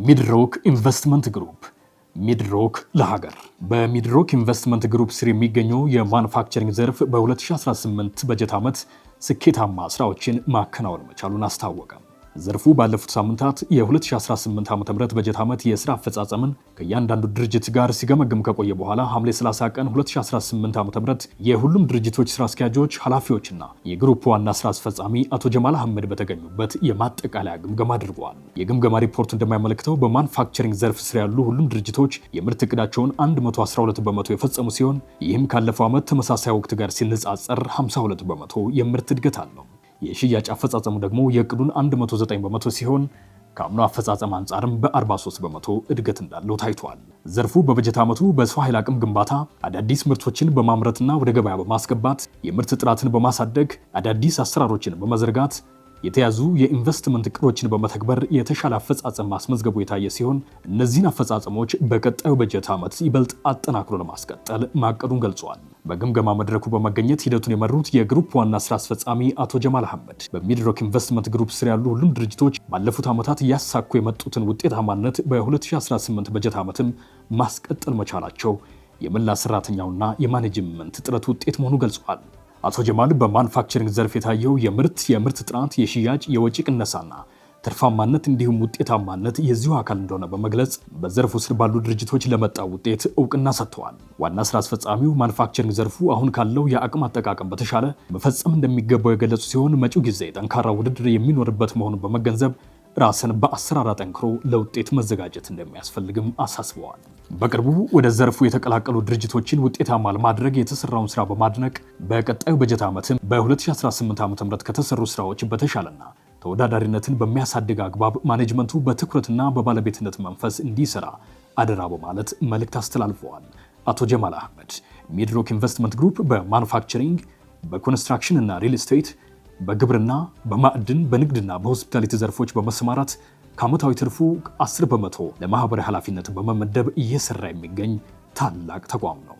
ሚድሮክ ኢንቨስትመንት ግሩፕ ሚድሮክ ለሀገር በሚድሮክ ኢንቨስትመንት ግሩፕ ስር የሚገኘው የማኑፋክቸሪንግ ዘርፍ በ2018 በጀት ዓመት ስኬታማ ስራዎችን ማከናወን መቻሉን አስታወቀ። ዘርፉ ባለፉት ሳምንታት የ2018 ዓ.ም በጀት ዓመት የሥራ አፈጻጸምን ከእያንዳንዱ ድርጅት ጋር ሲገመግም ከቆየ በኋላ ሐምሌ 30 ቀን 2018 ዓ.ም የሁሉም ድርጅቶች ሥራ አስኪያጆች፣ ኃላፊዎችና የግሩፕ ዋና ሥራ አስፈጻሚ አቶ ጀማል አህመድ በተገኙበት የማጠቃለያ ግምገማ አድርገዋል። የግምገማ ሪፖርት እንደማያመለክተው በማኑፋክቸሪንግ ዘርፍ ስር ያሉ ሁሉም ድርጅቶች የምርት ዕቅዳቸውን 112 በመቶ የፈጸሙ ሲሆን ይህም ካለፈው ዓመት ተመሳሳይ ወቅት ጋር ሲነጻጸር 52 በመቶ የምርት እድገት አለው። የሽያጭ አፈጻጸሙ ደግሞ የዕቅዱን 109 በመቶ ሲሆን ከአምኖ አፈጻጸም አንጻርም በ43 በመቶ እድገት እንዳለው ታይቷል። ዘርፉ በበጀት ዓመቱ በሰው ኃይል አቅም ግንባታ አዳዲስ ምርቶችን በማምረትና ወደ ገበያ በማስገባት የምርት ጥራትን በማሳደግ አዳዲስ አሰራሮችን በመዘርጋት የተያዙ የኢንቨስትመንት እቅዶችን በመተግበር የተሻለ አፈጻጸም ማስመዝገቡ የታየ ሲሆን እነዚህን አፈጻጸሞች በቀጣዩ በጀት ዓመት ይበልጥ አጠናክሮ ለማስቀጠል ማቀዱን ገልጿል። በግምገማ መድረኩ በመገኘት ሂደቱን የመሩት የግሩፕ ዋና ስራ አስፈጻሚ አቶ ጀማል አህመድ በሚድሮክ ኢንቨስትመንት ግሩፕ ስር ያሉ ሁሉም ድርጅቶች ባለፉት ዓመታት እያሳኩ የመጡትን ውጤታማነት በ2018 በጀት ዓመትም ማስቀጠል መቻላቸው የመላ ሰራተኛውና የማኔጅመንት ጥረት ውጤት መሆኑ ገልጿል። አቶ ጀማል በማኑፋክቸሪንግ ዘርፍ የታየው የምርት ጥራት፣ የሽያጭ፣ የወጪ ቅነሳና ትርፋማነት እንዲሁም ውጤታማነት የዚሁ አካል እንደሆነ በመግለጽ በዘርፉ ስር ባሉ ድርጅቶች ለመጣው ውጤት እውቅና ሰጥተዋል። ዋና ስራ አስፈጻሚው ማኑፋክቸሪንግ ዘርፉ አሁን ካለው የአቅም አጠቃቀም በተሻለ መፈጸም እንደሚገባው የገለጹ ሲሆን መጪው ጊዜ ጠንካራ ውድድር የሚኖርበት መሆኑን በመገንዘብ ራስን በአሰራር አጠንክሮ ለውጤት መዘጋጀት እንደሚያስፈልግም አሳስበዋል። በቅርቡ ወደ ዘርፉ የተቀላቀሉ ድርጅቶችን ውጤታማ ለማድረግ የተሰራውን ስራ በማድነቅ በቀጣዩ በጀት ዓመትም በ2018 ዓ.ም ከተሰሩ ስራዎች በተሻለና ተወዳዳሪነትን በሚያሳድግ አግባብ ማኔጅመንቱ በትኩረትና በባለቤትነት መንፈስ እንዲሰራ አደራ በማለት መልእክት አስተላልፈዋል። አቶ ጀማል አህመድ ሚድሮክ ኢንቨስትመንት ግሩፕ በማኑፋክቸሪንግ፣ በኮንስትራክሽን እና ሪል ስቴት፣ በግብርና፣ በማዕድን፣ በንግድና በሆስፒታሊቲ ዘርፎች በመሰማራት ከዓመታዊ ትርፉ 10 በመቶ ለማህበራዊ ኃላፊነት በመመደብ እየሰራ የሚገኝ ታላቅ ተቋም ነው።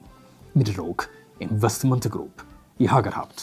ሚድሮክ ኢንቨስትመንት ግሩፕ የሀገር ሀብት